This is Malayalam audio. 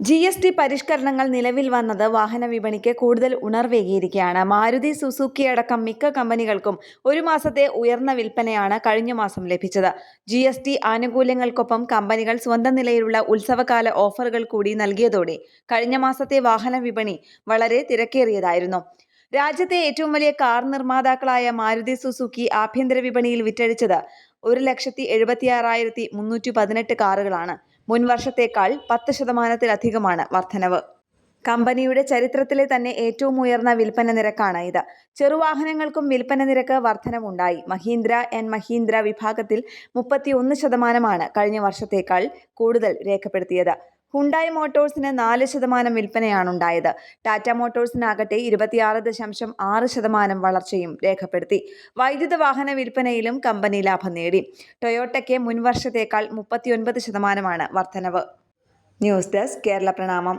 GST പരിഷ്കരണങ്ങൾ നിലവിൽ വന്നത് വാഹന വിപണിക്ക് കൂടുതൽ ഉണർവേകിയിരിക്കുകയാണ്. മാരുതി സുസുക്കി അടക്കം മിക്ക കമ്പനികൾക്കും ഒരു മാസത്തെ ഉയർന്ന വിൽപ്പനയാണ് കഴിഞ്ഞ മാസം ലഭിച്ചത്. GST ആനുകൂല്യങ്ങൾക്കൊപ്പം കമ്പനികൾ സ്വന്തം നിലയിലുള്ള ഉത്സവകാല ഓഫറുകൾ കൂടി നൽകിയതോടെ കഴിഞ്ഞ മാസത്തെ വാഹന വിപണി വളരെ തിരക്കേറിയതായിരുന്നു. രാജ്യത്തെ ഏറ്റവും വലിയ കാർ നിർമ്മാതാക്കളായ മാരുതി സുസുക്കി ആഭ്യന്തര വിപണിയിൽ വിറ്റഴിച്ചത് 1,76,318 കാറുകളാണ്. മുൻ വർഷത്തേക്കാൾ 10% വർധനവ്. കമ്പനിയുടെ ചരിത്രത്തിലെ തന്നെ ഏറ്റവും ഉയർന്ന വിൽപ്പന നിരക്കാണ് ഇത്. ചെറുവാഹനങ്ങൾക്കും വിൽപ്പന നിരക്ക് വർധനവുണ്ടായി. മഹീന്ദ്ര ആൻഡ് മഹീന്ദ്ര വിഭാഗത്തിൽ 31% കഴിഞ്ഞ വർഷത്തേക്കാൾ കൂടുതൽ രേഖപ്പെടുത്തിയത്. ഹുണ്ടായ് മോട്ടോഴ്സിന് 4% വിൽപ്പനയാണുണ്ടായത്. ടാറ്റ മോട്ടോഴ്സിനാകട്ടെ 26.6% വളർച്ചയും രേഖപ്പെടുത്തി. വൈദ്യുത വാഹന വിൽപ്പനയിലും കമ്പനി ലാഭം നേടി. ടൊയോട്ടയ്ക്ക് മുൻവർഷത്തേക്കാൾ 39% വർധനവ്. ന്യൂസ് ഡെസ്ക് കേരള പ്രണാമം.